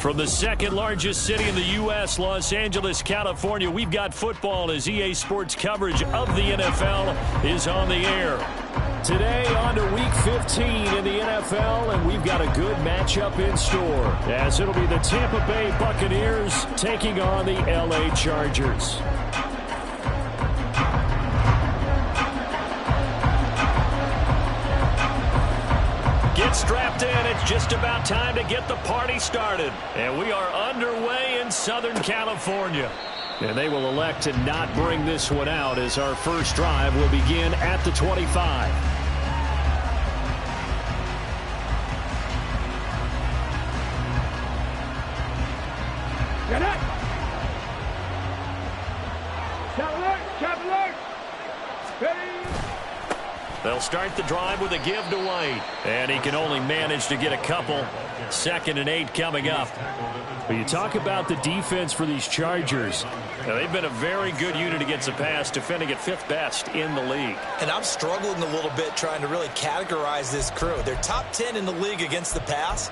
From the second largest city in the U.S., Los Angeles, California, we've got football as EA Sports coverage of the NFL is on the air. Today on to Week 15 in the NFL, and we've got a good matchup in store, as it'll be the Tampa Bay Buccaneers taking on the L.A. Chargers. Get strapped in. It's just about time to get the party started. And we are underway in Southern California. And they will elect to not bring this one out as our first drive will begin at the 25. Get it! Cap alert! They'll start the drive with a give to White. And he can only manage to get a couple. 2nd and 8 coming up. But you talk about the defense for these Chargers. Now, they've been a very good unit against the pass, defending at 5th best in the league. And I'm struggling a little bit trying to really categorize this crew. They're top 10 in the league against the pass,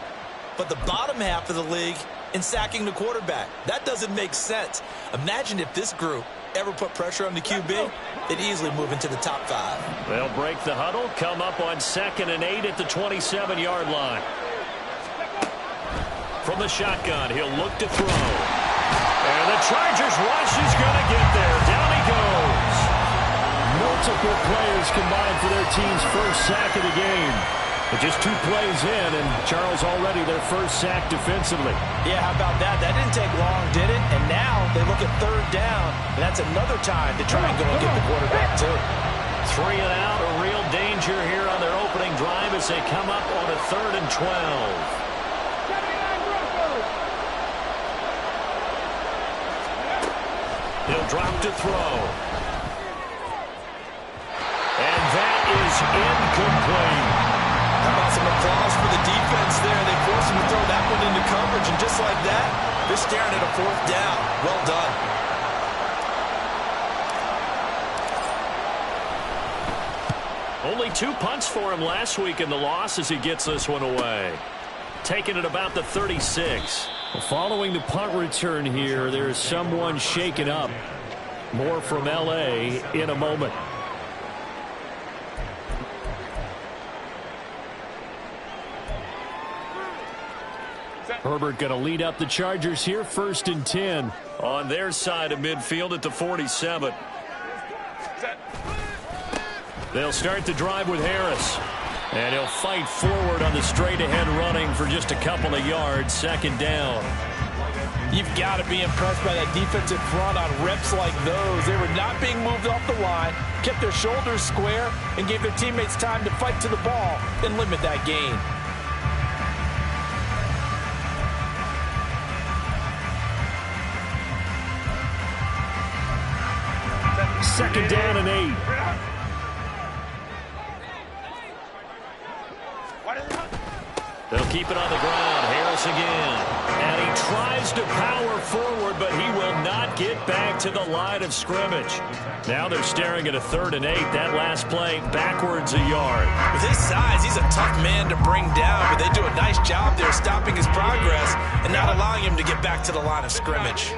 but the bottom half of the league in sacking the quarterback. That doesn't make sense. Imagine if this group ever put pressure on the QB, they'd easily move into the top 5. They'll break the huddle, come up on 2nd and 8 at the 27-yard line. From the shotgun, he'll look to throw. And the Chargers rush is going to get there. Down he goes. Multiple players combined for their team's first sack of the game. But just 2 plays in, and Charles already their first sack defensively. Yeah, how about that? That didn't take long, did it? And now they look at 3rd down, and that's another time to try and go and get the quarterback, too. 3 and out, a real danger here on their opening drive as they come up on a 3rd and 12. He'll drop to throw. And that is incomplete. How about some applause for the defense there? They forced him to throw that one into coverage, and just like that, they're staring at a 4th down. Well done. Only 2 punts for him last week in the loss as he gets this one away. Taking it about the 36. Following the punt return here, there's someone shaken up. More from L.A. in a moment. Herbert going to lead up the Chargers here, 1st and 10. On their side of midfield at the 47. They'll start the drive with Harris. And he'll fight forward on the straight-ahead running for just a couple of yards, 2nd down. You've got to be impressed by that defensive front on reps like those. They were not being moved off the line, kept their shoulders square, and gave their teammates time to fight to the ball and limit that gain. Second down and 8. They'll keep it on the ground. Harris again. And he tries to power forward, but he will not get back to the line of scrimmage. Now they're staring at a 3rd and 8. That last play backwards a yard. With his size, he's a tough man to bring down, but they do a nice job there stopping his progress and not allowing him to get back to the line of scrimmage.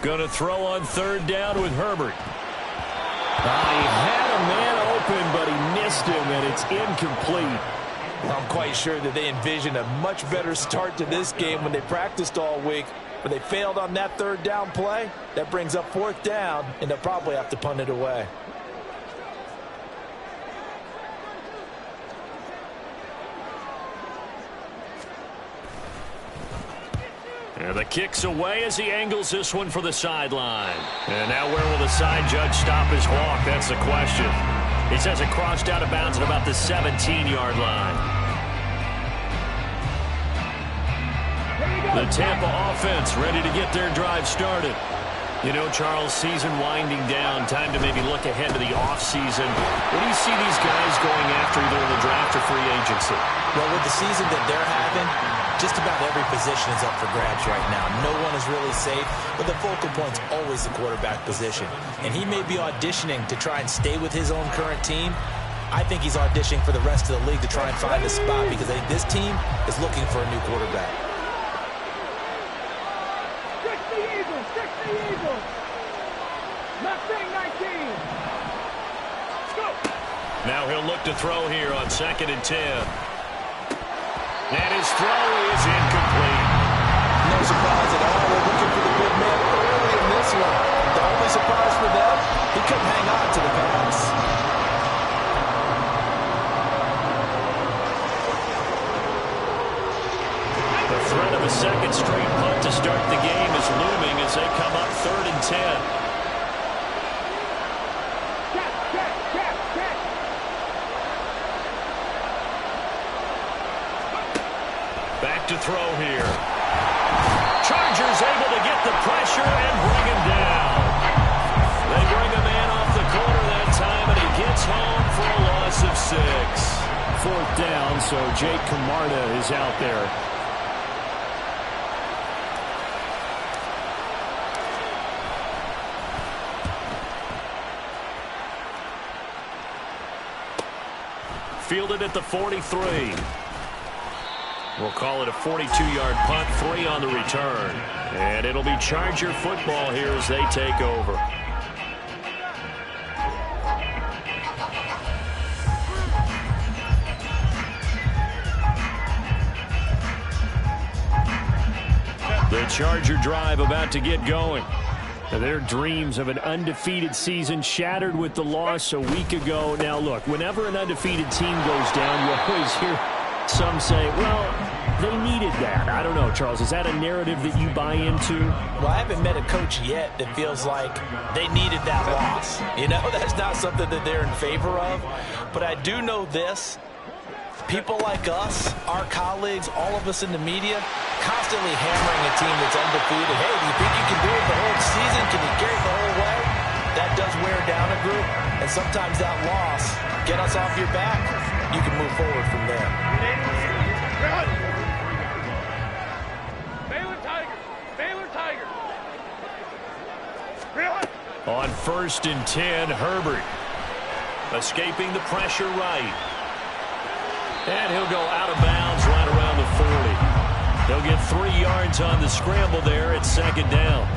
Going to throw on 3rd down with Herbert. He had a man open, but he missed him, and it's incomplete. I'm quite sure that they envisioned a much better start to this game when they practiced all week, but they failed on that 3rd down play. That brings up 4th down, and they'll probably have to punt it away. And the kick's away as he angles this one for the sideline. And now where will the side judge stop his walk? That's the question. He says it crossed out of bounds at about the 17-yard line. The Tampa offense ready to get their drive started. You know, Charles, season winding down, time to maybe look ahead to the offseason. What do you see these guys going after either in the draft or free agency? Well, with the season that they're having, just about every position is up for grabs right now. No one is really safe, but the focal point's always the quarterback position. And he may be auditioning to try and stay with his own current team. I think he's auditioning for the rest of the league to try and find a spot because I think this team is looking for a new quarterback. Stick the Eagles! Stick the Eagles! Mustang 19! Let's go! Now he'll look to throw here on 2nd and 10. And his throw is incomplete. No surprise at all. We're looking for the big man early in this one. The only surprise for them, he couldn't hang on to the pass. The threat of a second straight punt to start the game is looming as they come up 3rd and 10. Back to throw here. Chargers able to get the pressure and bring him down. They bring a man off the corner that time, and he gets home for a loss of 6. 4th down, so Jake Camarda is out there. Fielded at the 43. We'll call it a 42-yard punt, 3 on the return. And it'll be Charger football here as they take over. The Charger drive about to get going. Their dreams of an undefeated season shattered with the loss a week ago. Now, look, whenever an undefeated team goes down, you always hear some say, well, they needed that. I don't know, Charles. Is that a narrative that you buy into? Well, I haven't met a coach yet that feels like they needed that loss. You know, that's not something that they're in favor of. But I do know this. People like us, our colleagues, all of us in the media, constantly hammering a team that's undefeated. Hey, do you think you can do it the whole season? Can you carry it the whole way? That does wear down a group. And sometimes that loss, get us off your back, you can move forward from there. Baylor Tigers! Baylor Tigers! On 1st and 10, Herbert escaping the pressure right. And he'll go out of bounds right around the 40. He'll get 3 yards on the scramble there at 2nd down.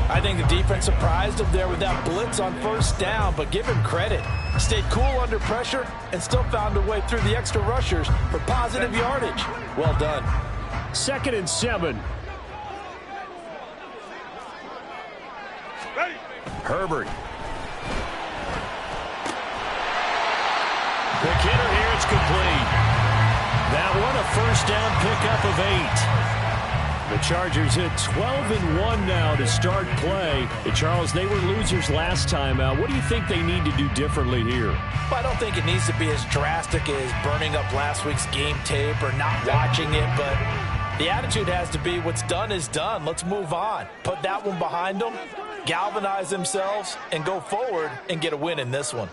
I think the defense surprised him there with that blitz on 1st down, but give him credit. Stayed cool under pressure and still found a way through the extra rushers for positive yardage. Well done. 2nd and 7. Ready! Herbert. The kidder here, it's complete. That one a 1st down pickup of 8. The Chargers hit 12-1 now to start play. Charles, they were losers last time out. What do you think they need to do differently here? Well, I don't think it needs to be as drastic as burning up last week's game tape or not watching it, but the attitude has to be what's done is done. Let's move on. Put that one behind them, galvanize themselves, and go forward and get a win in this one.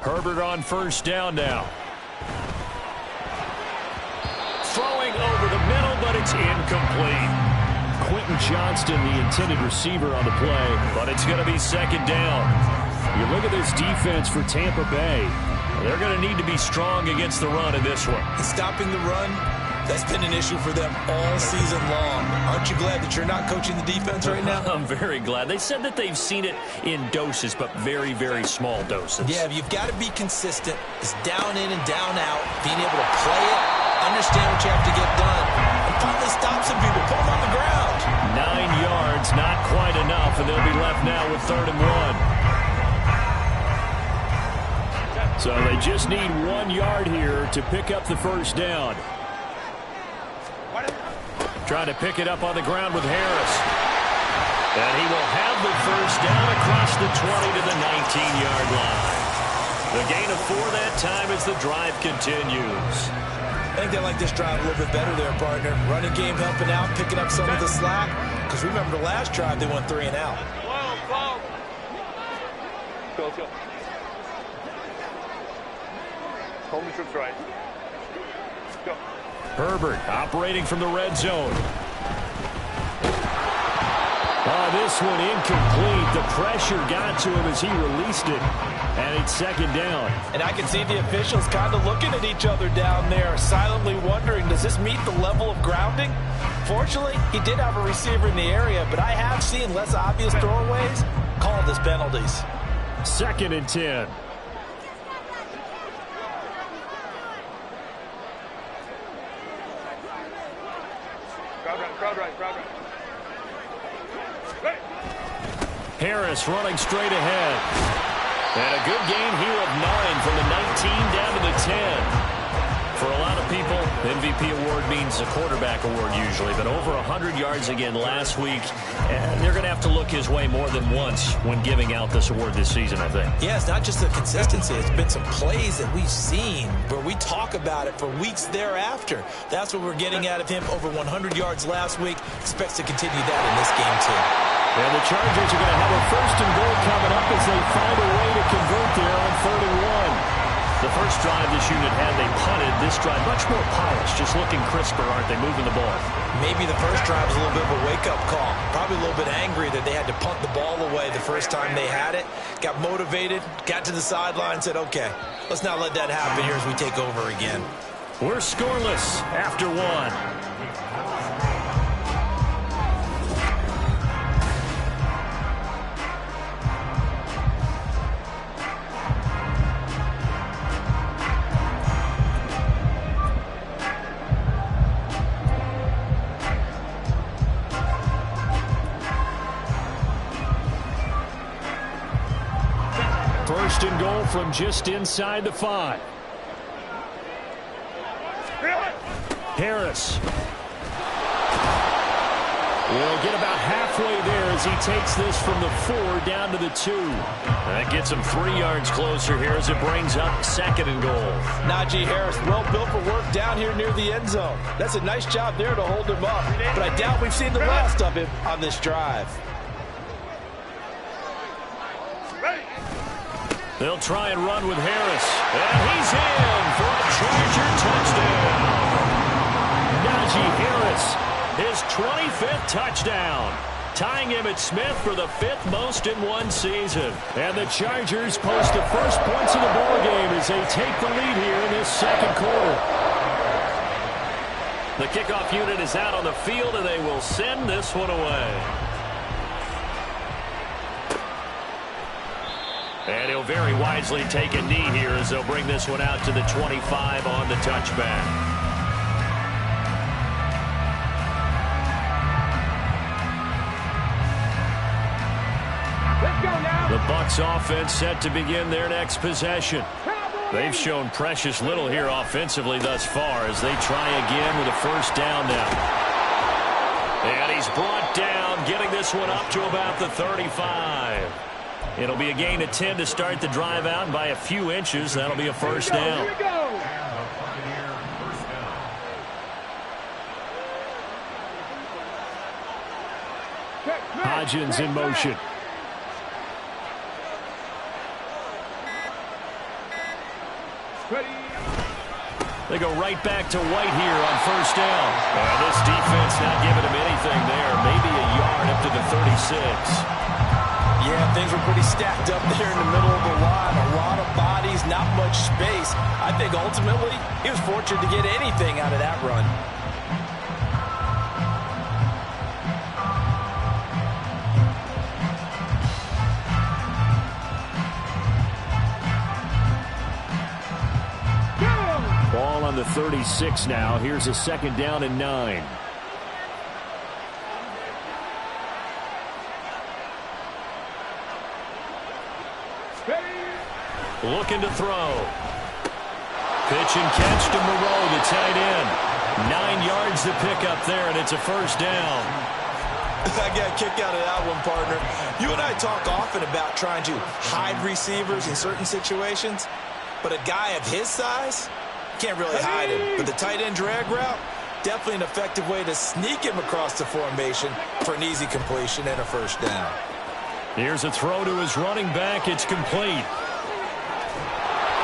Herbert on 1st down now. Throwing over the middle, but it's incomplete. Quentin Johnston, the intended receiver on the play, but it's going to be 2nd down. You look at this defense for Tampa Bay. They're going to need to be strong against the run in this one. Stopping the run, that's been an issue for them all season long. Aren't you glad that you're not coaching the defense right now? I'm very glad. They said that they've seen it in doses, but very, very small doses. Yeah, you've got to be consistent. It's down in and down out, being able to play it, understand what you have to get done, and finally stop some people, put them on the ground. 9 yards, not quite enough, and they'll be left now with 3rd and 1. So they just need 1 yard here to pick up the 1st down. Trying to pick it up on the ground with Harris. And he will have the 1st down across the 20 to the 19-yard line. The gain of 4 that time as the drive continues. I think they like this drive a little bit better there, partner. Running game helping out, picking up some of the slack. Because remember the last drive, they went 3 and out. Go, go. Hold the trips right. Go. Herbert operating from the red zone. Oh, this one incomplete. The pressure got to him as he released it. And it's second down. And I can see the officials kind of looking at each other down there, silently wondering, does this meet the level of grounding? Fortunately, he did have a receiver in the area, but I have seen less obvious throwaways called as penalties. 2nd and 10. Crowd right. Harris running straight ahead. And a good gain here of 9 from the 19 down to the 10. For a lot of people, MVP award means a quarterback award usually, but over 100 yards again last week, and they're going to have to look his way more than once when giving out this award this season, I think. Yeah, it's not just the consistency. It's been some plays that we've seen where we talk about it for weeks thereafter. That's what we're getting out of him. Over 100 yards last week. Expects to continue that in this game, too. And the Chargers are going to have a 1st and goal coming up as they find a way to convert there on 3rd and 1. The first drive this unit had, they punted. This drive, much more polished, just looking crisper, aren't they, moving the ball? Maybe the first drive was a little bit of a wake-up call. Probably a little bit angry that they had to punt the ball away the first time they had it. Got motivated, got to the sideline, said, okay, let's not let that happen here as we take over again. We're scoreless after 1. First and goal from just inside the 5. Harris will get about halfway there as he takes this from the 4 down to the 2. That gets him 3 yards closer here as it brings up 2nd and goal. Najee Harris, well built for work down here near the end zone. That's a nice job there to hold him up, but I doubt we've seen the last of him on this drive. They'll try and run with Harris. And he's in for a Charger touchdown. Najee Harris, his 25th touchdown, tying Emmitt Smith for the 5th most in one season. And the Chargers post the first points of the ballgame as they take the lead here in this 2nd quarter. The kickoff unit is out on the field, and they will send this one away. And he'll very wisely take a knee here as they'll bring this one out to the 25 on the touchback. Let's go now. The Bucs offense set to begin their next possession. They've shown precious little here offensively thus far as they try again with a 1st down now. And he's brought down, getting this one up to about the 35. It'll be a gain of 10 to start the drive out, and by a few inches, that'll be a 1st down. Here we go. Hodgins in motion. Ready. They go right back to White here on 1st down. And this defense not giving him anything there. Maybe a yard up to the 36. Yeah, things were pretty stacked up there in the middle of the line. A lot of bodies, not much space. I think ultimately he was fortunate to get anything out of that run. Ball on the 36 now. Here's a 2nd down and 9. Looking to throw. Pitch and catch to Moreau, the tight end. 9 yards to pick up there, and it's a 1st down. I got a kick out of that one, partner. You and I talk often about trying to hide receivers in certain situations, but a guy of his size can't really hide him. But the tight end drag route, definitely an effective way to sneak him across the formation for an easy completion and a 1st down. Here's a throw to his running back. It's complete.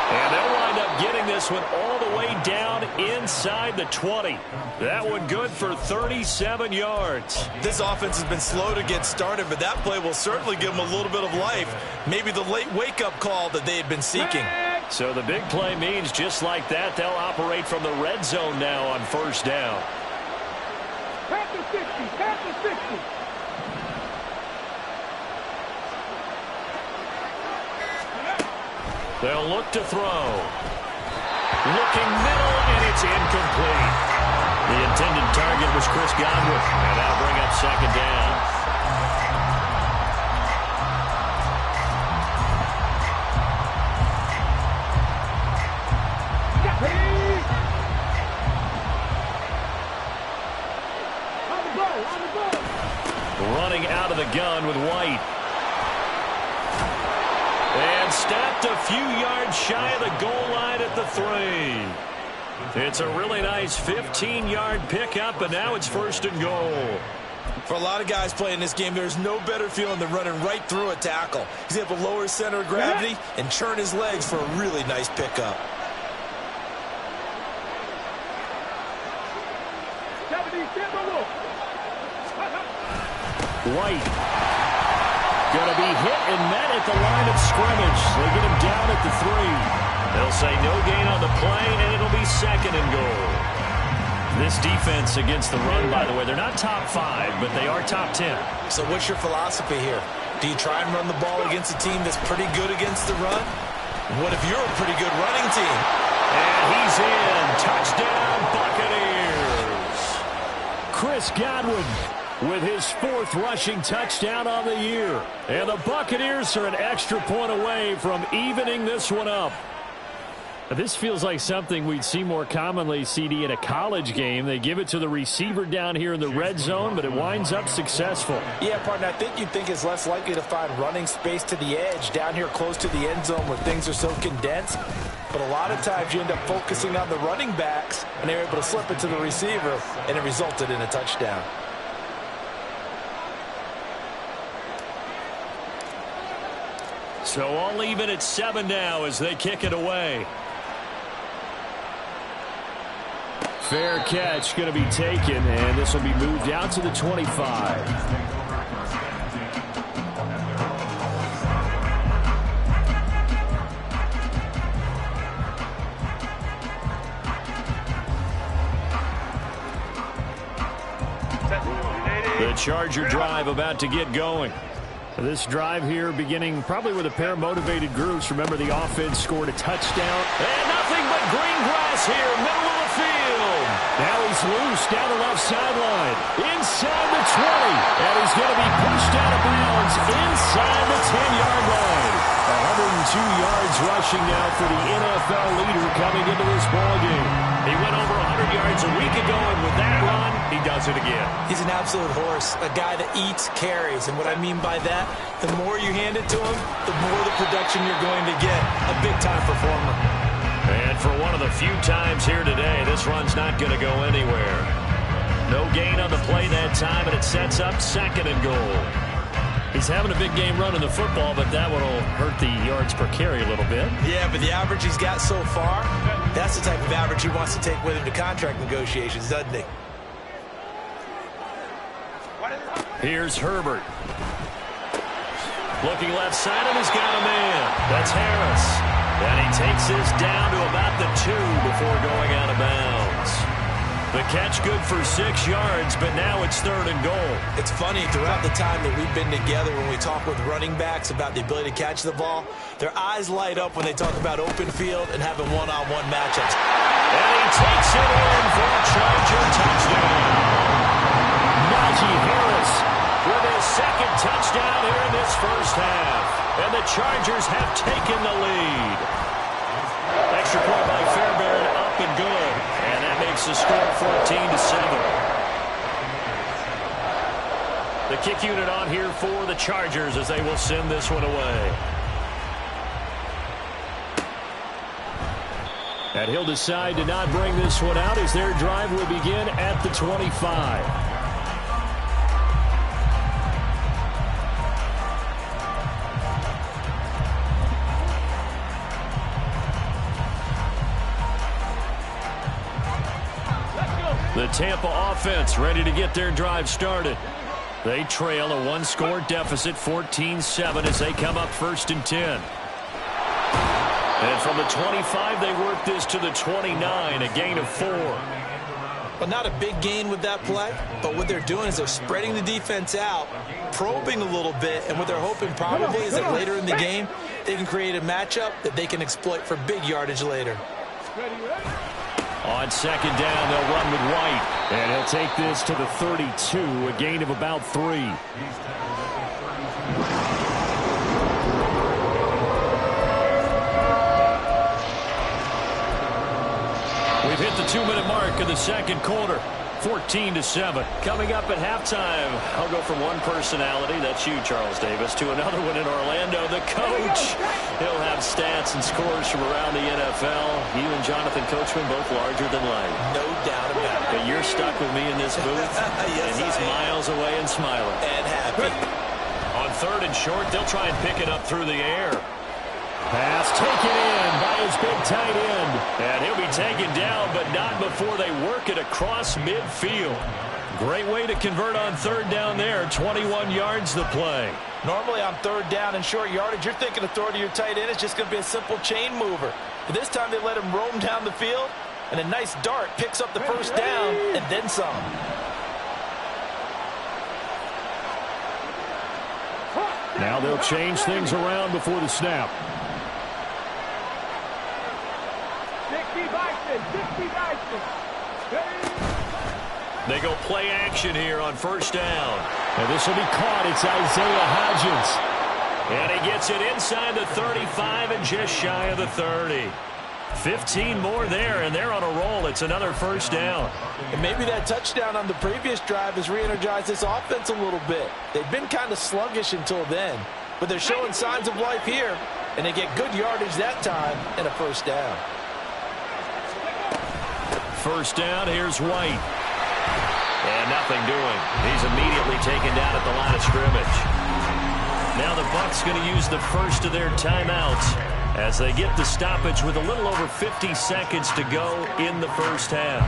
And they'll wind up getting this one all the way way down inside the 20. That one good for 37 yards. This offense has been slow to get started, but that play will certainly give them a little bit of life. Maybe the late wake-up call that they had been seeking. So the big play means just like that, they'll operate from the red zone now on first down. Pass the 60, pass the 60. They'll look to throw. Looking middle, and it's incomplete. The intended target was Chris Godwin, and that'll bring up second down. Running out of the gun with White. And stopped a few yards shy of the goal line at the 3. It's a really nice 15-yard pickup, and now it's first and goal. For a lot of guys playing this game, there's no better feeling than running right through a tackle. He's able to lower his center of gravity and churn his legs for a really nice pickup. White going to be hit and met at the line of scrimmage. They get him down at the 3. They'll say no gain on the play, and it'll be second and goal. This defense against the run, by the way, they're not top 5, but they are top 10. So what's your philosophy here? Do you try and run the ball against a team that's pretty good against the run? What if you're a pretty good running team? And he's in. Touchdown, Buccaneers. Chris Godwin with his 4th rushing touchdown on the year. And the Buccaneers are an extra point away from evening this one up. This feels like something we'd see more commonly, CD, in a college game. They give it to the receiver down here in the red zone, but it winds up successful. Yeah, partner, I think you'd think it's less likely to find running space to the edge down here close to the end zone where things are so condensed. But a lot of times you end up focusing on the running backs, and they're able to slip it to the receiver, and it resulted in a touchdown. So all even at 7 now as they kick it away. Fair catch going to be taken, and this will be moved out to the 25. The Charger drive about to get going. This drive here beginning probably with a pair of motivated groups. Remember, the offense scored a touchdown. And nothing but green grass here, middle of the field. Now he's loose down the left sideline. Inside the 20. And he's going to be pushed out of bounds inside the 10-yard line. 102 yards rushing now for the NFL leader coming into this ballgame. He went over 100 yards a week ago, and with that run, he does it again. He's an absolute horse, a guy that eats carries. And what I mean by that, the more you hand it to him, the more the production you're going to get. A big-time performer. And for one of the few times here today, this run's not going to go anywhere. No gain on the play that time, and it sets up second and goal. He's having a big game running the football, but that one will hurt the yards per carry a little bit. Yeah, but the average he's got so far, that's the type of average he wants to take with him to contract negotiations, doesn't he? Here's Herbert. Looking left side, and he's got a man. That's Harris. And he takes this down to about the 2 before going out of bounds. The catch good for 6 yards, but now it's third and goal. It's funny, throughout the time that we've been together, when we talk with running backs about the ability to catch the ball, their eyes light up when they talk about open field and having one-on-one matchups. And he takes it in for a Charger touchdown. Najee Harris with his 2nd touchdown here in this first half. And the Chargers have taken the lead. Extra point by Fairbairn, up and good. And that makes the score 14-7. The kick unit on here for the Chargers as they will send this one away. And he'll decide to not bring this one out as their drive will begin at the 25. The Tampa offense ready to get their drive started. They trail a one-score deficit, 14-7, as they come up 1st and 10. And from the 25, they work this to the 29, a gain of 4. Well, not a big gain with that play, but what they're doing is they're spreading the defense out, probing a little bit, and what they're hoping probably is that later in the game, they can create a matchup that they can exploit for big yardage later. On 2nd down, they'll run with White. And he'll take this to the 32, a gain of about 3. We've hit the 2-minute mark of the 2nd quarter. 14-7. Coming up at halftime, I'll go from one personality, that's you, Charles Davis, to another one in Orlando, the coach. He'll have stats and scores from around the NFL. You and Jonathan Coachman both larger than life. No doubt about it. But you're stuck with me in this booth, yes, and he's miles away and smiling. And happy. On 3rd and short, they'll try and pick it up through the air. Pass taken in by his big tight end. And he'll be taken down, but not before they work it across midfield. Great way to convert on 3rd down there. 21 yards the play. Normally on 3rd down and short yardage, you're thinking of throwing to your tight end. It's just going to be a simple chain mover. But this time they let him roam down the field, and a nice dart picks up the 1st down and then some. Now they'll change things around before the snap. They go play action here on 1st down. And this will be caught. It's Isaiah Hodgins. And he gets it inside the 35 and just shy of the 30. 15 more there, and they're on a roll. It's another 1st down. And maybe that touchdown on the previous drive has re-energized this offense a little bit. They've been kind of sluggish until then, but they're showing signs of life here, and they get good yardage that time and a 1st down. 1st down, here's White. And nothing doing. He's immediately taken down at the line of scrimmage. Now the Bucs going to use the first of their timeouts as they get the stoppage with a little over 50 seconds to go in the 1st half.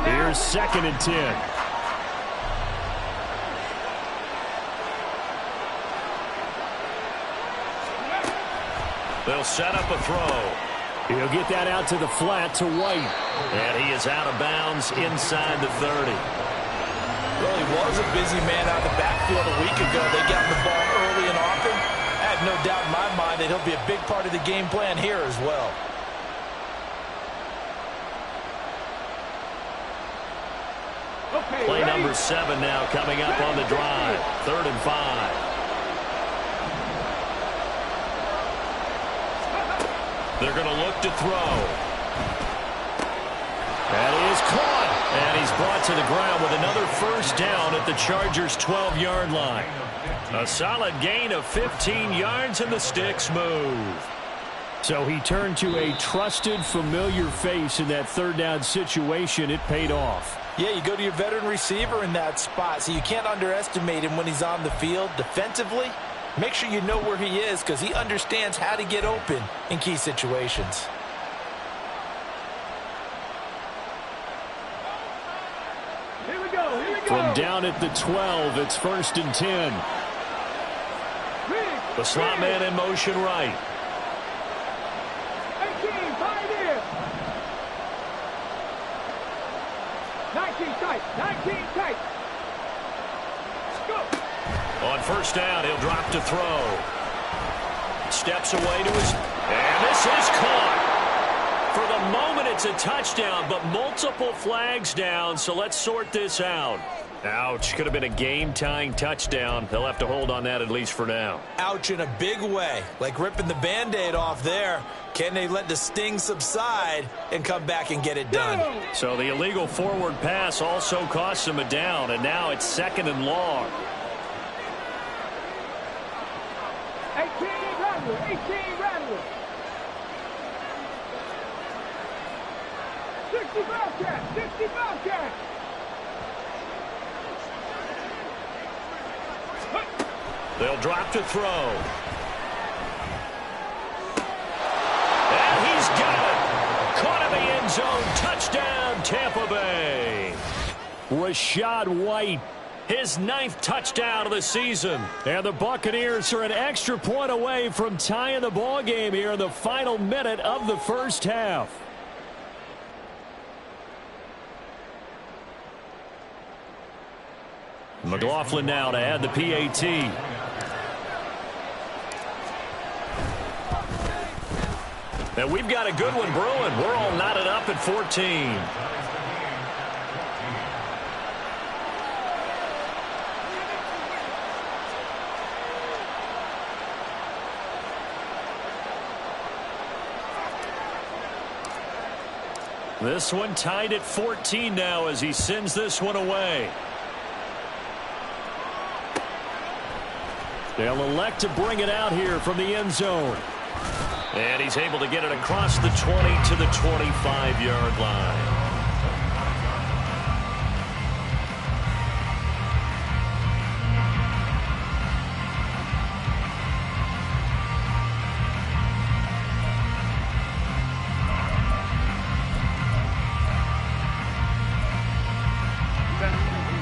Here's 2nd and 10. They'll set up a throw. He'll get that out to the flat to White. And he is out of bounds inside the 30. Well, he was a busy man out of the backfield a week ago. They got the ball early and often. I have no doubt in my mind that he'll be a big part of the game plan here as well. Play number 7 now coming up on the drive. 3rd and 5. They're going to look to throw. That is caught. And he's brought to the ground with another 1st down at the Chargers' 12-yard line. A solid gain of 15 yards, and the sticks move. So he turned to a trusted, familiar face in that 3rd down situation. It paid off. Yeah, you go to your veteran receiver in that spot, so you can't underestimate him when he's on the field defensively. Make sure you know where he is because he understands how to get open in key situations. Here we go. From down at the 12, it's 1st and 10. The slot man in motion right. 18, tight end. 19 tight, 19 tight. Go. On 1st down, he'll drop to throw. Steps away to his... And this is caught. For the moment, it's a touchdown, but multiple flags down, so let's sort this out. Ouch. Could have been a game-tying touchdown. They'll have to hold on that at least for now. Ouch in a big way. Like ripping the Band-Aid off there. Can they let the sting subside and come back and get it done? So the illegal forward pass also costs him a down, and now it's 2nd and long. 18 Radler. 60 Bobcat. They'll drop to throw. And he's got it. Caught in the end zone. Touchdown, Tampa Bay. Rashad White, his 9th touchdown of the season. And the Buccaneers are an extra point away from tying the ball game here in the final minute of the first half. McLaughlin now to add the PAT. And we've got a good one brewing. We're all knotted up at 14. This one tied at 14 now as he sends this one away. They'll elect to bring it out here from the end zone. And he's able to get it across the 20 to the 25-yard line.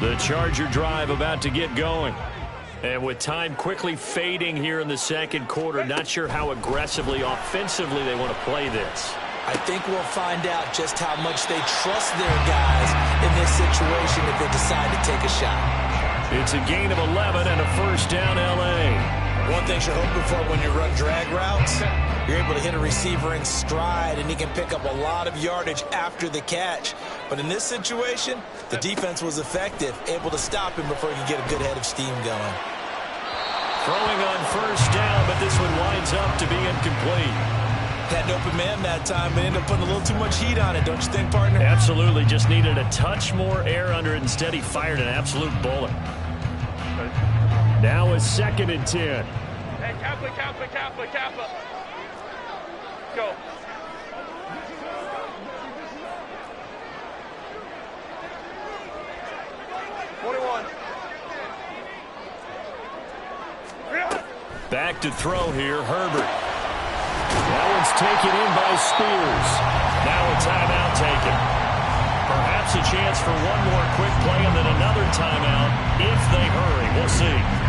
The Charger drive about to get going. And with time quickly fading here in the second quarter, not sure how aggressively, offensively they want to play this. I think we'll find out just how much they trust their guys in this situation if they decide to take a shot. It's a gain of 11 and a first down, L.A. One thing you're hoping for when you run drag routes, you're able to hit a receiver in stride, and he can pick up a lot of yardage after the catch. But in this situation, the defense was effective, able to stop him before he could get a good head of steam going. Throwing on first down, but this one winds up to be incomplete. Had an open man that time, but ended up putting a little too much heat on it, don't you think, partner? Absolutely. Just needed a touch more air under it. Instead, he fired an absolute bullet. Now a 2nd and 10. Hey, Kappa. Go. Back to throw here, Herbert. That one's taken in by Spears. Now a timeout taken. Perhaps a chance for one more quick play and then another timeout if they hurry. We'll see.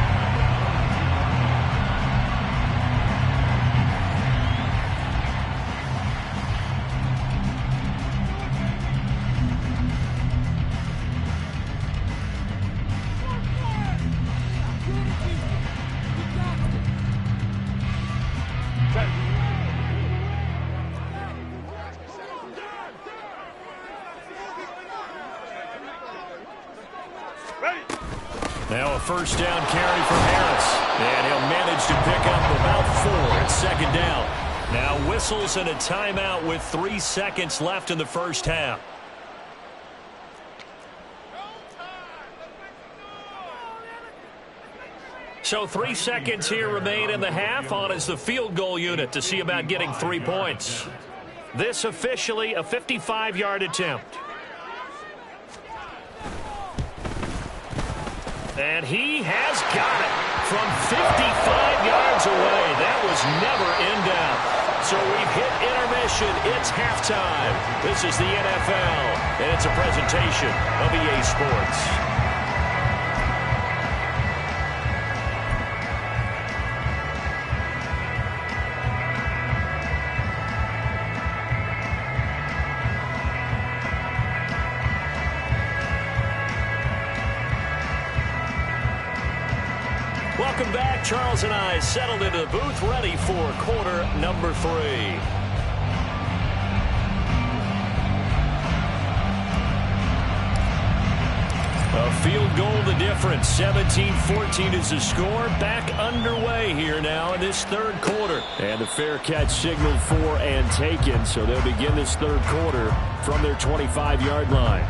Now a first down carry from Harris. And he'll manage to pick up about 4 at 2nd down. Now whistles and a timeout with 3 seconds left in the first half. So 3 seconds here remain in the half. On is the field goal unit to see about getting 3 points. This officially a 55-yard attempt. And he has got it from 55 yards away. That was never in doubt. So we've hit intermission. It's halftime. This is the NFL, and it's a presentation of EA Sports. Welcome back. Charles and I settled into the booth, ready for quarter number 3. A field goal the difference. 17-14 is the score. Back underway here now in this third quarter. And the fair catch signaled for and taken, so they'll begin this third quarter from their 25-yard line.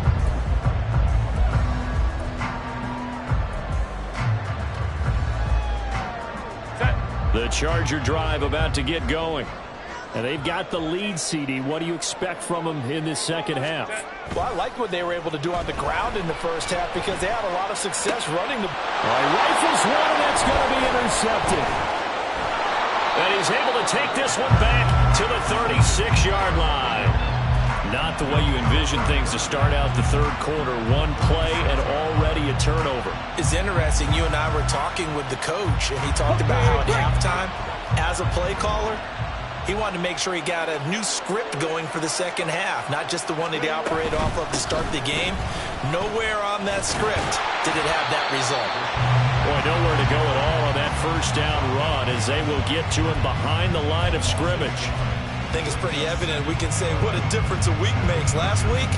The Charger drive about to get going. And they've got the lead, CD. What do you expect from them in this second half? Well, I like what they were able to do on the ground in the first half because they had a lot of success running the... Rifles one, and that's going to be intercepted. And he's able to take this one back to the 36-yard line. Not the way you envision things to start out the third quarter. One play and already a turnover. It's interesting. You and I were talking with the coach, and he talked about how at halftime, as a play caller, he wanted to make sure he got a new script going for the second half, not just the one that he operated off of to start the game. Nowhere on that script did it have that result. Boy, nowhere to go at all on that first down run as they will get to him behind the line of scrimmage. I think it's pretty evident. We can say what a difference a week makes. Last week,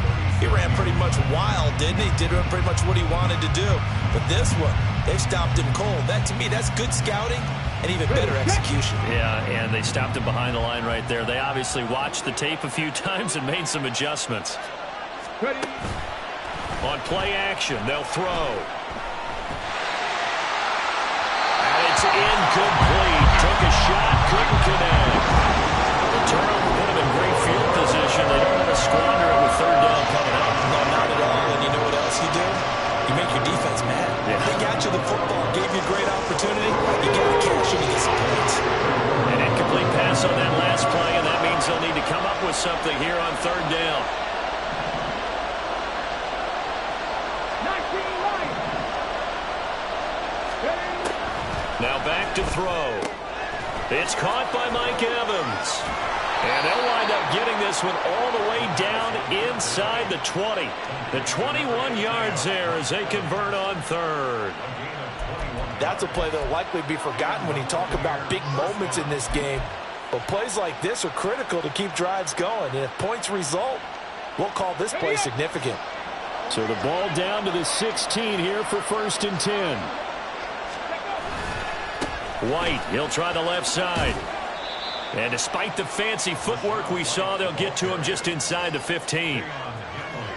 he ran pretty much wild, didn't he? Did pretty much what he wanted to do. But this one, they've stopped him cold. That, to me, that's good scouting and even better execution. Yeah, and they stopped him behind the line right there. They obviously watched the tape a few times and made some adjustments. Ready. On play action, they'll throw. And it's incomplete. Took a shot, couldn't connect. The turnover put him in great field position. They don't want to squander it with third down coming up. No, not at all. And you know what else you do? You make your defense mad. Yeah. They got you the football, gave you a great opportunity. You got to cash in to get some points. An incomplete pass on that last play, and that means they'll need to come up with something here on third down. 19 right. Now back to throw. It's caught by Mike Evans. And they'll wind up getting this one all the way down inside the 20. The 21 yards there as they convert on third. That's a play that will likely be forgotten when you talk about big moments in this game. But plays like this are critical to keep drives going. And if points result, we'll call this play significant. So the ball down to the 16 here for 1st and 10. White, he'll try the left side. And despite the fancy footwork we saw, they'll get to him just inside the 15.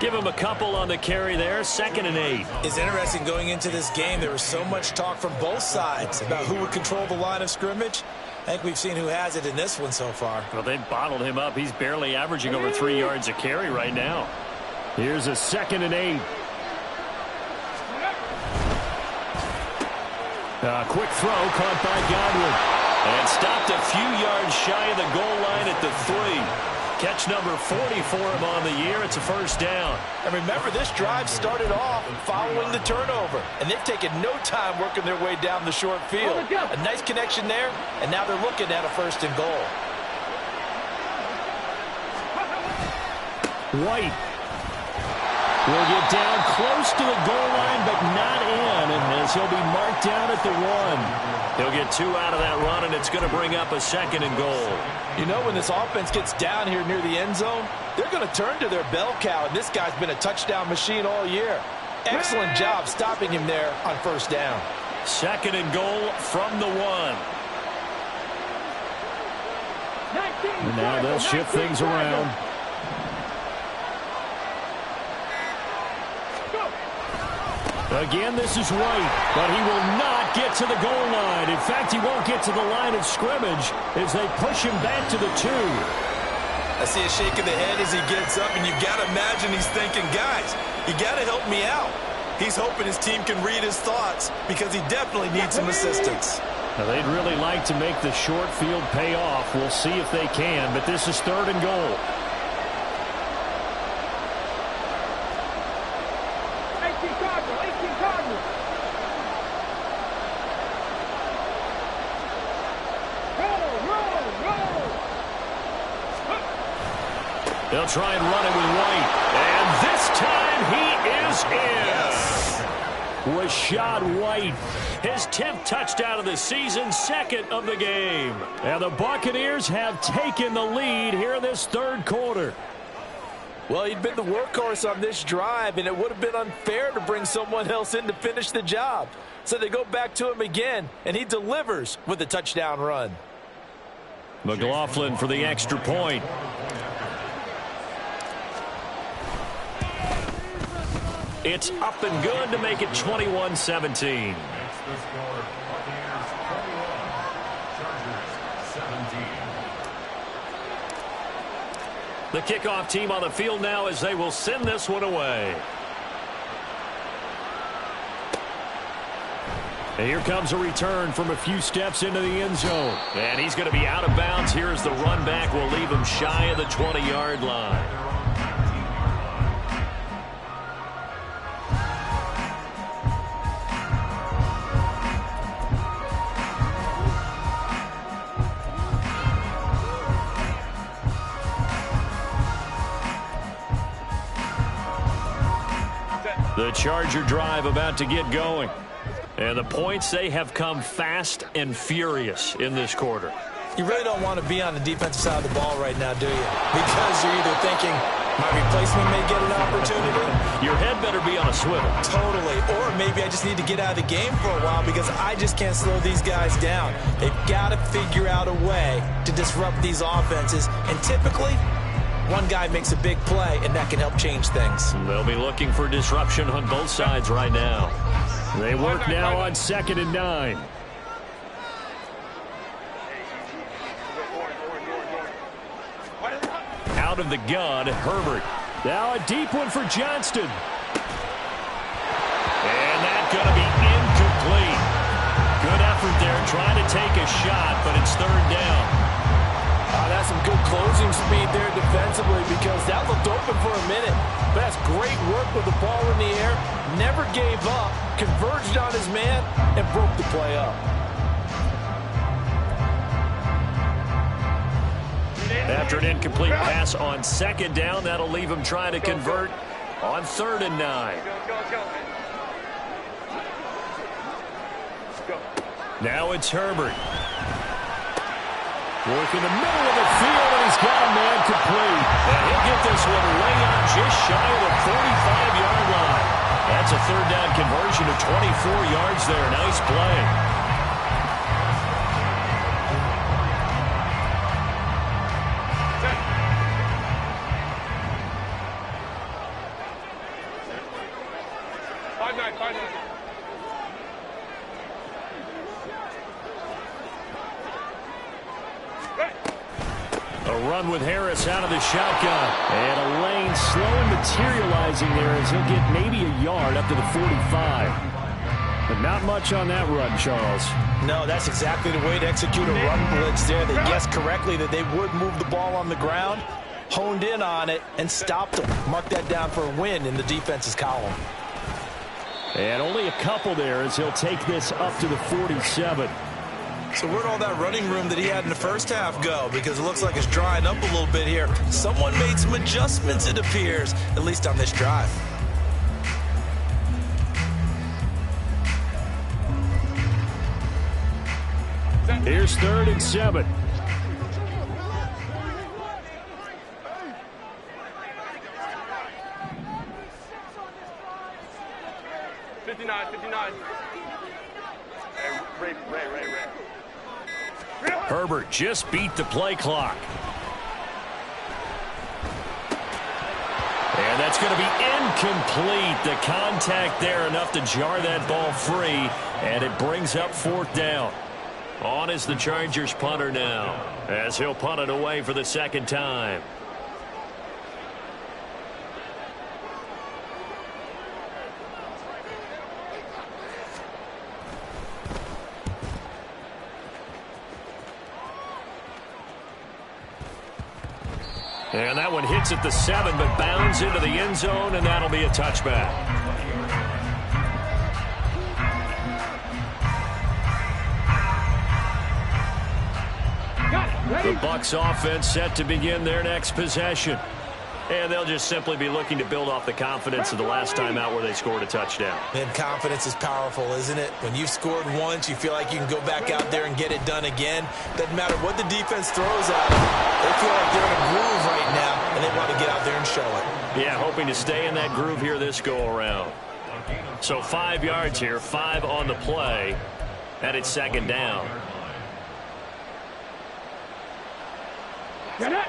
Give him a couple on the carry there, 2nd and 8. It's interesting going into this game. There was so much talk from both sides about who would control the line of scrimmage. I think we've seen who has it in this one so far. Well, they bottled him up. He's barely averaging over 3 yards a carry right now. Here's a 2nd and 8. Quick throw caught by Godwin. And stopped a few yards shy of the goal line at the 3. Catch number 40 for him on the year. It's a 1st down. And remember, this drive started off following the turnover. And they've taken no time working their way down the short field. A nice connection there, and now they're looking at a 1st and goal. White will get down close to the goal line, but not in, as he'll be marked down at the 1. He'll get 2 out of that run, and it's going to bring up a 2nd and goal. You know, when this offense gets down here near the end zone, they're going to turn to their bell cow, and this guy's been a touchdown machine all year. Excellent job stopping him there on 1st down. 2nd and goal from the 1. And now they'll shift things around. Again, this is White, but he will not get to the goal line. In fact, he won't get to the line of scrimmage as they push him back to the 2. I see a shake of the head as he gets up, and you've got to imagine he's thinking, guys, you got to help me out. He's hoping his team can read his thoughts because he definitely needs some assistance. Now, they'd really like to make the short field pay off. We'll see if they can, but this is 3rd and goal. They'll try and run it with White. And this time he is in. Yes. Rashad White, his 10th touchdown of the season, 2nd of the game. And the Buccaneers have taken the lead here in this 3rd quarter. Well, he'd been the workhorse on this drive, and it would have been unfair to bring someone else in to finish the job. So they go back to him again, and he delivers with a touchdown run. McLaughlin for the extra point. It's up and good to make it 21-17. The kickoff team on the field now as they will send this one away. And here comes a return from a few steps into the end zone. And he's going to be out of bounds here as the run back will leave him shy of the 20-yard line. The Charger drive about to get going. And the points, they have come fast and furious in this quarter. You really don't want to be on the defensive side of the ball right now, do you? Because you're either thinking, my replacement may get an opportunity. Your head better be on a swivel. Totally. Or maybe I just need to get out of the game for a while because I just can't slow these guys down. They've got to figure out a way to disrupt these offenses. And typically, one guy makes a big play, and that can help change things. They'll be looking for disruption on both sides right now. They work now on 2nd and 9. Out of the gun, Herbert. Now a deep one for Johnston. And that's going to be incomplete. Good effort there trying to take a shot, but it's 3rd down. That's some good closing speed there defensively because that looked open for a minute. But that's great work with the ball in the air. Never gave up, converged on his man, and broke the play up. After an incomplete pass on 2nd down, that'll leave him trying to convert on 3rd and 9. Now it's Herbert. Working the middle of the field, and he's got a man complete. And he'll get this one way out just shy of the 45-yard line. That's a 3rd down conversion of 24 yards there. Nice play. A run with Harris out of the shotgun. And a lane slowly materializing there as he'll get maybe a yard up to the 45. But not much on that run, Charles. No, that's exactly the way to execute a run blitz there. They guessed correctly that they would move the ball on the ground, honed in on it, and stopped them. Mark that down for a win in the defense's column. And only a couple there as he'll take this up to the 47. So where'd all that running room that he had in the first half go? Because it looks like it's drying up a little bit here. Someone made some adjustments, it appears, at least on this drive. Here's 3rd and 7. Herbert just beat the play clock. And that's going to be incomplete. The contact there enough to jar that ball free, and it brings up 4th down. On is the Chargers punter now, as he'll punt it away for the 2nd time. And that one hits at the 7, but bounds into the end zone, and that'll be a touchback. The Bucs offense set to begin their next possession. And they'll just simply be looking to build off the confidence of the last time out where they scored a touchdown. And confidence is powerful, isn't it? When you've scored once, you feel like you can go back out there and get it done again. Doesn't matter what the defense throws at them. They feel like they're in a groove right now, and they want to get out there and show it. Yeah, hoping to stay in that groove here this go-around. So 5 yards here, 5 on the play, and it's 2nd down. Get it!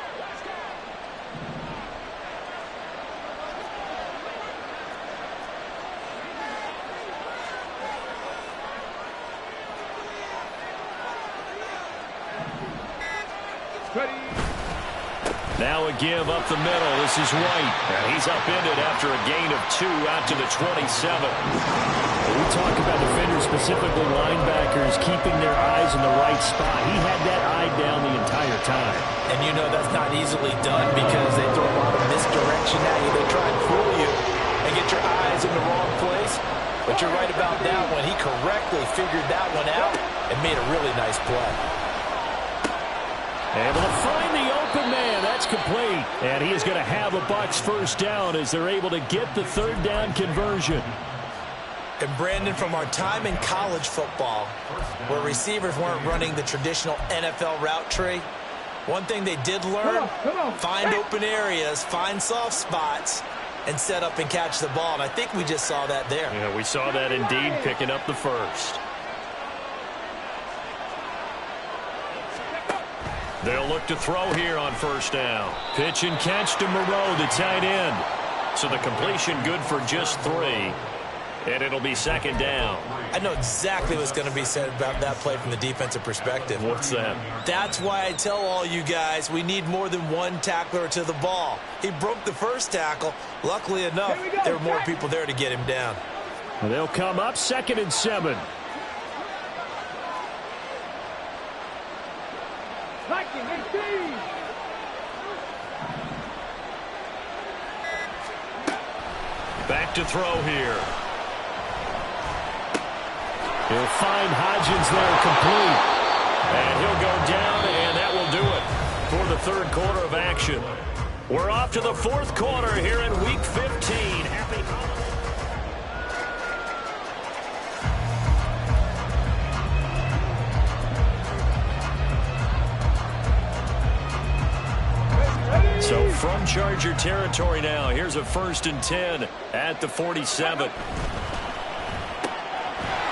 Now a give up the middle. This is White. And he's upended after a gain of 2 out to the 27. We talk about defenders, specifically linebackers, keeping their eyes in the right spot. He had that eye down the entire time. And you know that's not easily done because they throw a lot of misdirection at you. They try and fool you and get your eyes in the wrong place. But you're right about that one. He correctly figured that one out and made a really nice play. Able to find the open man. That's That's complete. And he is going to have a Bucs first down as they're able to get the third down conversion. And Brandon, from our time in college football, where receivers weren't running the traditional NFL route tree, one thing they did learn, find open areas, find soft spots, and set up and catch the ball. And I think we just saw that there. Yeah, we saw that indeed, picking up the first. They'll look to throw here on first down. Pitch and catch to Moreau, the tight end. So the completion good for just 3. And it'll be second down. I know exactly what's going to be said about that play from the defensive perspective. What's that? That's why I tell all you guys we need more than one tackler to the ball. He broke the first tackle. Luckily enough, there were more people there to get him down. And they'll come up 2nd and 7. Back to throw here. He'll find Hodgins there, complete. And he'll go down, and that will do it for the third quarter of action. We're off to the fourth quarter here in Week 15. Happy So from Charger territory now, here's a 1st and 10 at the 47.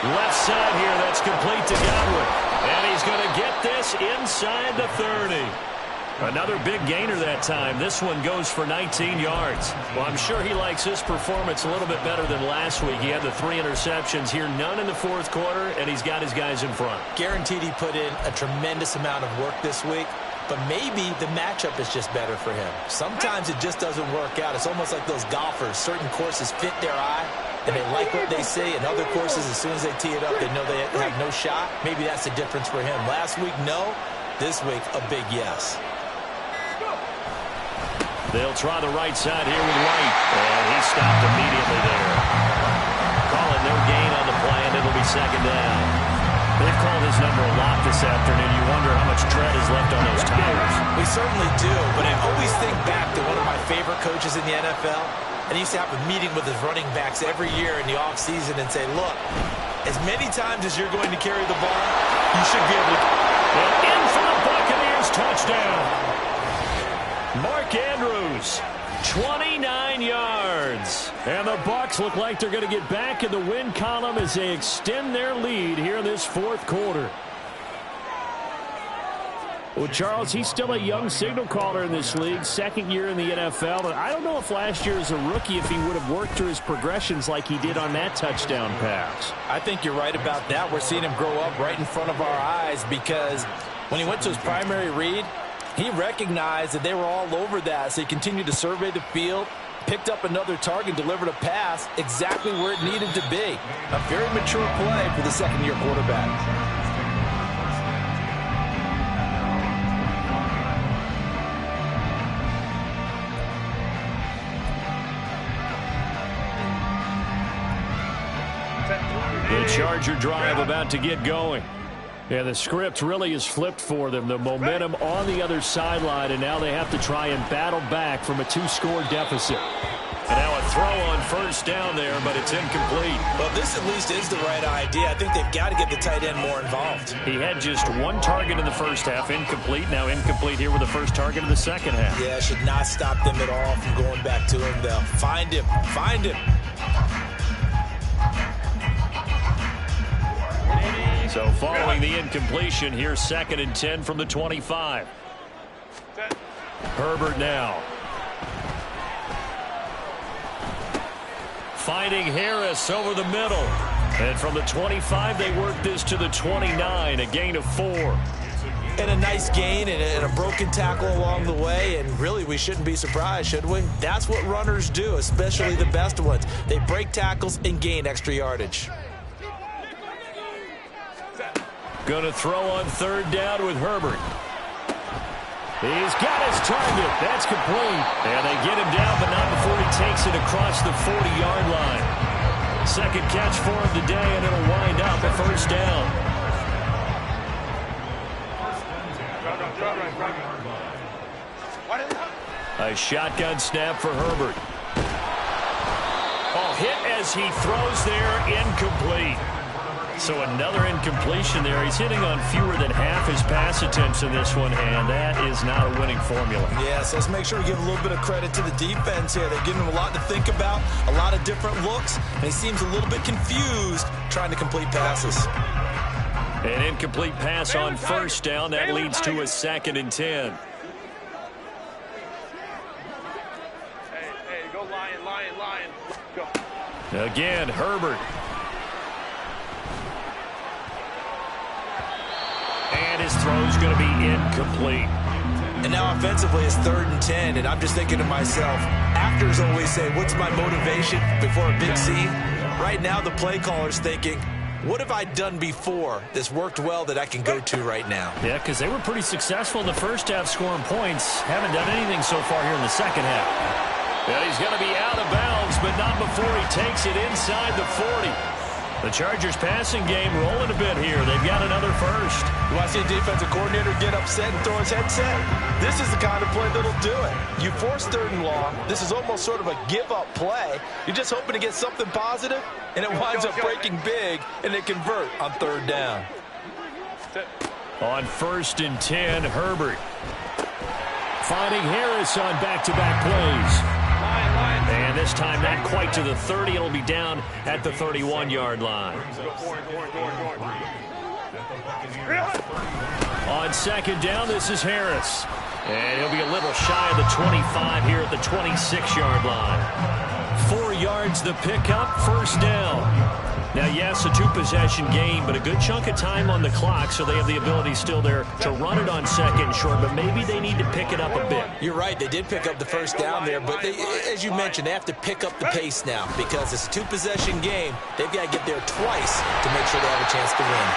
Left side here, that's complete to Godwin. And he's going to get this inside the 30. Another big gainer that time. This one goes for 19 yards. Well, I'm sure he likes this performance a little bit better than last week. He had the 3 interceptions here, none in the fourth quarter, and he's got his guys in front. Guaranteed he put in a tremendous amount of work this week, but maybe the matchup is just better for him. Sometimes it just doesn't work out. It's almost like those golfers. Certain courses fit their eye, and they like what they see. And other courses, as soon as they tee it up, they know they have no shot. Maybe that's the difference for him. Last week, no. This week, a big yes. They'll try the right side here with White. And he stopped immediately there. Calling no gain on the play, and it'll be second down. They've called his number a lot this afternoon. You wonder how much tread is left on those tires. We certainly do, but I always think back to one of my favorite coaches in the NFL. And he used to have a meeting with his running backs every year in the offseason and say, look, as many times as you're going to carry the ball, you should be able to. And in for the Buccaneers, touchdown. Mark Andrews, 29 yards. And the Bucs look like they're going to get back in the win column as they extend their lead here in this fourth quarter. Well, Charles, he's still a young signal caller in this league, 2nd year in the NFL. And I don't know if last year as a rookie, if he would have worked through his progressions like he did on that touchdown pass. I think you're right about that. We're seeing him grow up right in front of our eyes because when he went to his primary read, he recognized that they were all over that, so he continued to survey the field, picked up another target, delivered a pass exactly where it needed to be. A very mature play for the second-year quarterback. The Charger drive about to get going. Yeah, the script really is flipped for them. The momentum on the other sideline, and now they have to try and battle back from a 2-score deficit. And now a throw on first down there, but it's incomplete. Well, this at least is the right idea. I think they've got to get the tight end more involved. He had just 1 target in the first half, incomplete. Now incomplete here with the first target of the second half. Yeah, should not stop them at all from going back to him, though. Find him. Find him. So following the incompletion, here's 2nd and 10 from the 25. Herbert now. Finding Harris over the middle. And from the 25, they work this to the 29, a gain of 4. And a nice gain and a broken tackle along the way, and really we shouldn't be surprised, should we? That's what runners do, especially the best ones. They break tackles and gain extra yardage. Going to throw on third down with Herbert. He's got his target. That's complete. And they get him down, but not before he takes it across the 40-yard line. Second catch for him today, and it'll wind up a first down. A shotgun snap for Herbert. Oh, hit as he throws there, incomplete. So another incompletion there. He's hitting on fewer than half his pass attempts in this one, and that is not a winning formula. Yes, let's make sure we give a little bit of credit to the defense here. They're giving him a lot to think about, a lot of different looks, and he seems a little bit confused trying to complete passes. An incomplete pass on first down. That leads to a 2nd and 10. Hey, go Lion. Go. Again, Herbert. And his throw's going to be incomplete. And now offensively it's 3rd and 10, and I'm just thinking to myself, actors always say, what's my motivation before a big scene? Right now the play caller's thinking, what have I done before that's worked well that I can go to right now? Yeah, because they were pretty successful in the first half scoring points. Haven't done anything so far here in the second half. And he's going to be out of bounds, but not before he takes it inside the 40. The Chargers passing game rolling a bit here. They've got another first. You want to see a defensive coordinator get upset and throw his headset? This is the kind of play that'll do it. You force 3rd and long. This is almost sort of a give-up play. You're just hoping to get something positive, and it winds up breaking big, and they convert on 3rd down. On 1st and 10, Herbert. Finding Harris on back-to-back plays. And this time not quite to the 30. It'll be down at the 31-yard line. On 2nd down, this is Harris. And he'll be a little shy of the 25 here at the 26-yard line. 4 yards the pickup, 1st down. Now, yes, a 2-possession game, but a good chunk of time on the clock, so they have the ability still there to run it on 2nd and short, but maybe they need to pick it up a bit. You're right. They did pick up the 1st down there, but they, as you mentioned, they have to pick up the pace now because it's a 2-possession game. They've got to get there twice to make sure they have a chance to win.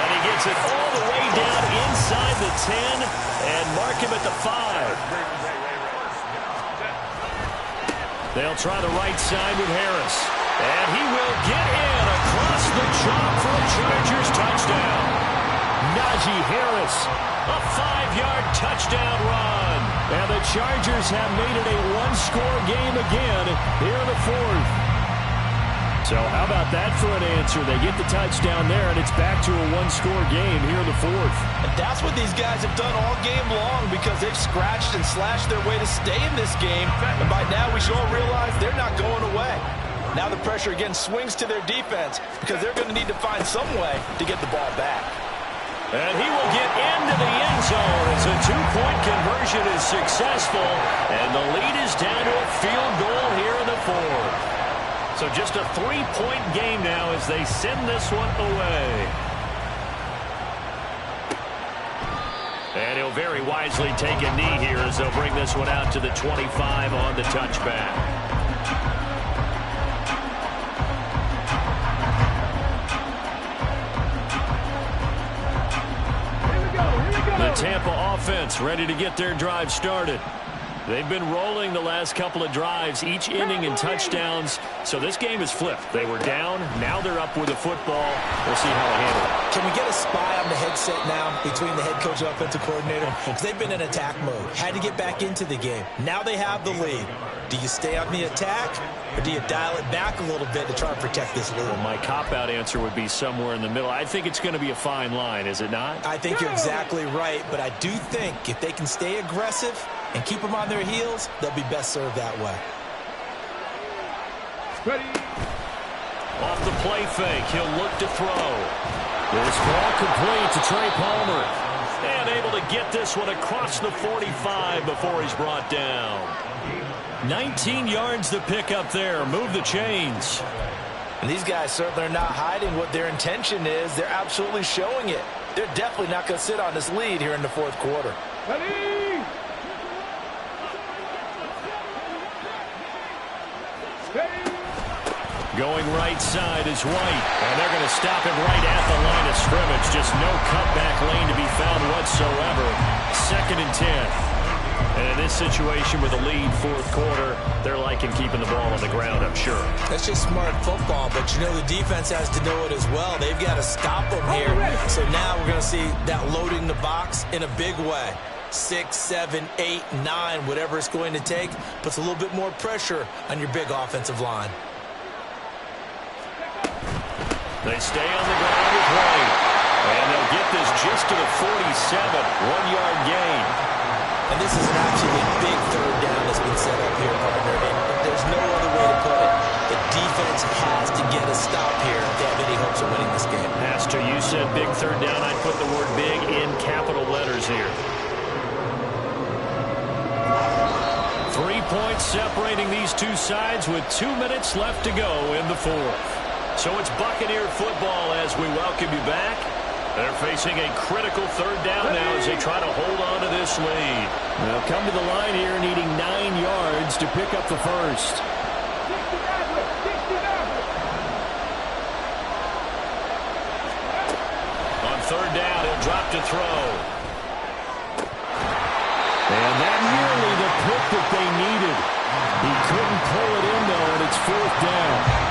And he gets it all the way down inside the 10 and mark him at the 5. They'll try the right side with Harris. And he will get in across the chalk for a Chargers touchdown. Najee Harris, a 5-yard touchdown run. And the Chargers have made it a 1-score game again here in the 4th. So how about that for an answer? They get the touchdown there, and it's back to a 1-score game here in the 4th. And that's what these guys have done all game long because they've scratched and slashed their way to stay in this game. And by now we should all realize they're not going away. Now the pressure again swings to their defense because they're going to need to find some way to get the ball back. And he will get into the end zone as a 2-point conversion is successful. And the lead is down to a field goal here in the 4th. So just a 3-point game now as they send this one away. And he'll very wisely take a knee here as they'll bring this one out to the 25 on the touchback. The Tampa offense ready to get their drive started. They've been rolling the last couple of drives, each inning in touchdowns. So this game is flipped. They were down. Now they're up with the football. We'll see how they handle it. Can we get a spy on the headset now between the head coach and offensive coordinator? Because they've been in attack mode. Had to get back into the game. Now they have the lead. Do you stay on the attack, or do you dial it back a little bit to try and protect this lead? Well, my cop-out answer would be somewhere in the middle. I think it's going to be a fine line, is it not? I think you're exactly right, but I do think if they can stay aggressive and keep them on their heels, they'll be best served that way. Ready. Off the play fake, he'll look to throw. This ball complete to Trey Palmer. And able to get this one across the 45 before he's brought down. 19 yards to pick up there. Move the chains. And these guys certainly are not hiding what their intention is. They're absolutely showing it. They're definitely not going to sit on this lead here in the 4th quarter. Ready. Going right side is White. And they're going to stop him right at the line of scrimmage. Just no cutback lane to be found whatsoever. 2nd and 10. And in this situation with a lead 4th quarter, they're liking keeping the ball on the ground, I'm sure. That's just smart football, but you know the defense has to know it as well. They've got to stop them here. So now we're going to see that loading the box in a big way. 6, 7, 8, 9, whatever it's going to take, puts a little bit more pressure on your big offensive line. They stay on the ground with White. And they'll get this just to the 47, 1-yard gain. And this is an absolutely big third down that's been set up here, partner. And there's no other way to put it. The defense has to get a stop here if they have any hopes of winning this game. Pastor, you said big third down. I'd put the word big in capital letters here. 3 points separating these two sides with 2 minutes left to go in the fourth. So it's Buccaneer football as we welcome you back. They're facing a critical third down now as they try to hold on to this lead. They'll come to the line here needing 9 yards to pick up the first. On third down, he'll drop to throw. And that nearly the pick that they needed. He couldn't pull it in, though, and it's fourth down.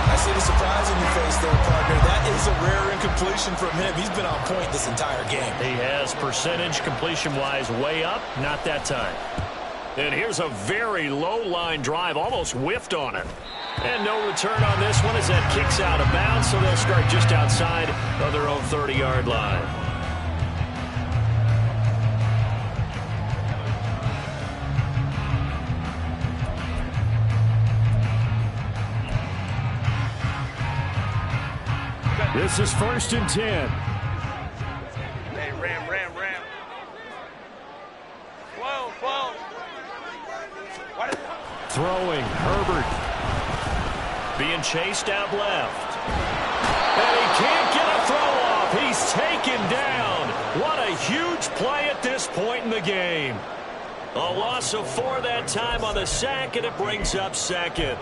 I see the surprise on your face there, partner. That is a rare incompletion from him. He's been on point this entire game. He has percentage completion-wise way up, not that time. And here's a very low-line drive, almost whiffed on it. And no return on this one as that kicks out of bounds, so they'll start just outside of their own 30-yard line. This is 1st and 10. Hey, ram. Whoa. Throwing, Herbert. Being chased out left. And he can't get a throw off. He's taken down. What a huge play at this point in the game. A loss of 4 that time on the sack, and it brings up second.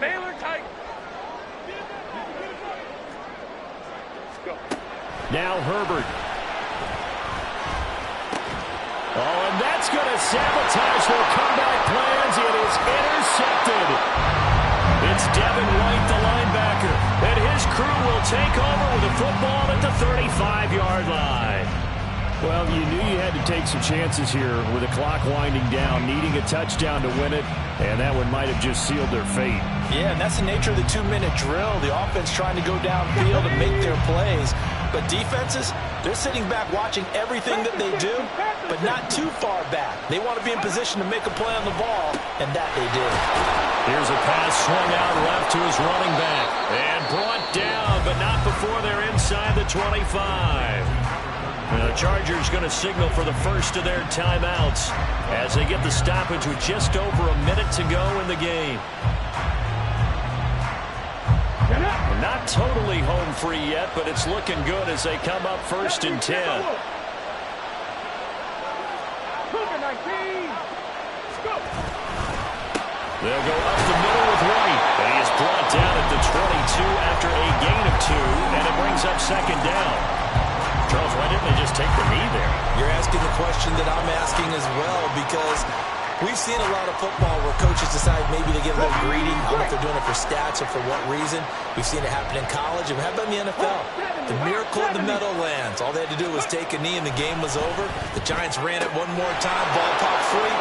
Baylor tight. Let's go. Now Herbert. Oh, and that's going to sabotage their comeback plans. It is intercepted. It's Devin White, the linebacker, and his crew will take over with the football at the 35-yard line. Well, you knew you had to take some chances here with the clock winding down, needing a touchdown to win it, and that one might have just sealed their fate. Yeah, and that's the nature of the 2-minute drill. The offense trying to go downfield and make their plays. But defenses, they're sitting back watching everything that they do, but not too far back. They want to be in position to make a play on the ball, and that they did. Here's a pass swung out left to his running back. And brought down, but not before they're inside the 25. The Chargers going to signal for the first of their timeouts as they get the stoppage with just over a minute to go in the game. Not totally home free yet, but it's looking good as they come up 1st and 10. They'll go up the middle with White, and he is brought down at the 22 after a gain of 2, and it brings up 2nd down. Charles, why didn't they just take the knee there? You're asking the question that I'm asking as well, because we've seen a lot of football where coaches decide maybe to get a little greedy. I don't know if they're doing it for stats or for what reason. We've seen it happen in college, and how about in the NFL? The miracle of the Meadowlands. All they had to do was take a knee, and the game was over. The Giants ran it one more time. Ball popped free.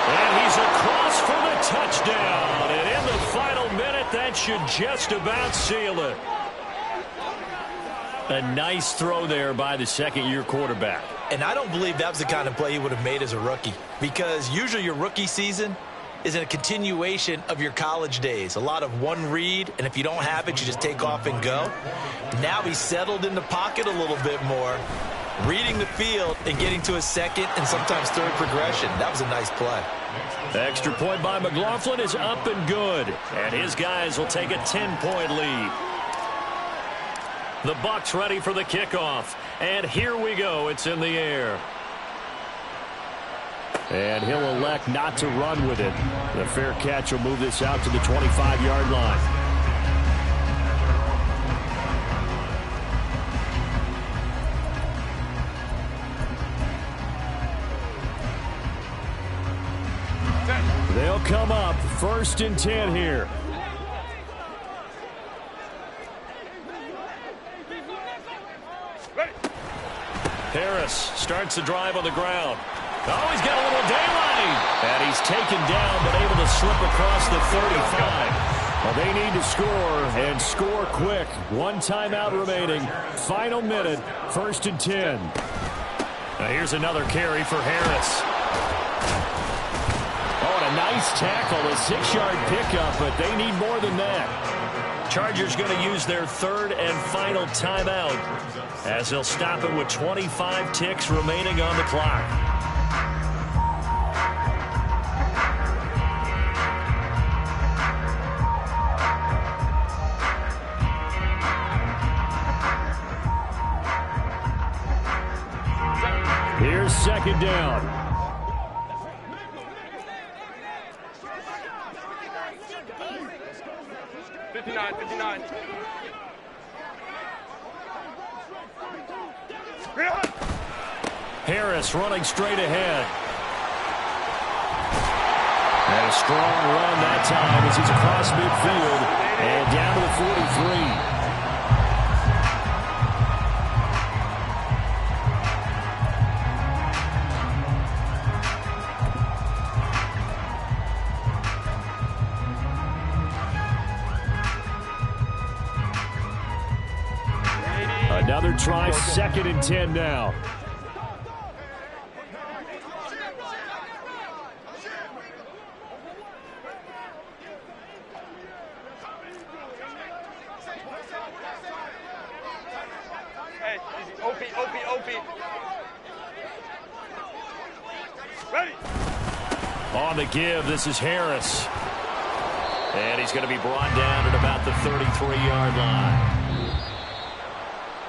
And he's across for the touchdown. And in the final minute, that should just about seal it. A nice throw there by the second-year quarterback. And I don't believe that was the kind of play he would have made as a rookie, because usually your rookie season is a continuation of your college days. A lot of one read, and if you don't have it, you just take off and go. Now he's settled in the pocket a little bit more, reading the field and getting to a second and sometimes third progression. That was a nice play. The extra point by McLaughlin is up and good, and his guys will take a 10-point lead. The Bucs ready for the kickoff. And here we go. It's in the air. And he'll elect not to run with it. The fair catch will move this out to the 25-yard line. They'll come up 1st and 10 here. Harris starts the drive on the ground. Oh, he's got a little daylight. And he's taken down, but able to slip across the 35. Well, they need to score, and score quick. One timeout remaining. Final minute, 1st and 10. Now here's another carry for Harris. Oh, and a nice tackle, a 6-yard pickup, but they need more than that. Chargers going to use their 3rd and final timeout as they'll stop it with 25 ticks remaining on the clock. Here's 2nd down. Harris running straight ahead. And a strong run that time as he's across midfield and down to the 43. Another try, 2nd and 10 now. Hey, OP. Ready. On the give, this is Harris. And he's going to be brought down at about the 33-yard line.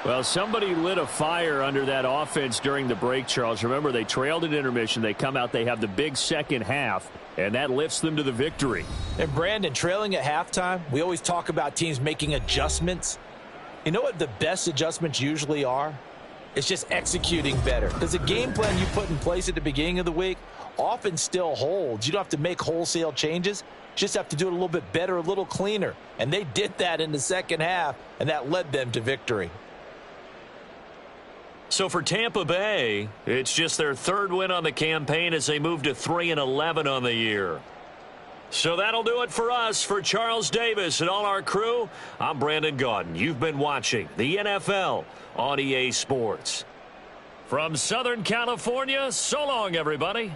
Well, somebody lit a fire under that offense during the break, Charles. Remember, they trailed at intermission. They come out, they have the big second half, and that lifts them to the victory. And, Brandon, trailing at halftime, we always talk about teams making adjustments. You know what the best adjustments usually are? It's just executing better. Because the game plan you put in place at the beginning of the week often still holds. You don't have to make wholesale changes. Just have to do it a little bit better, a little cleaner. And they did that in the second half, and that led them to victory. So for Tampa Bay, it's just their 3rd win on the campaign as they move to 3-11 on the year. So that'll do it for us. For Charles Davis and all our crew, I'm Brandon Gaudin. You've been watching the NFL on EA Sports. From Southern California, so long, everybody.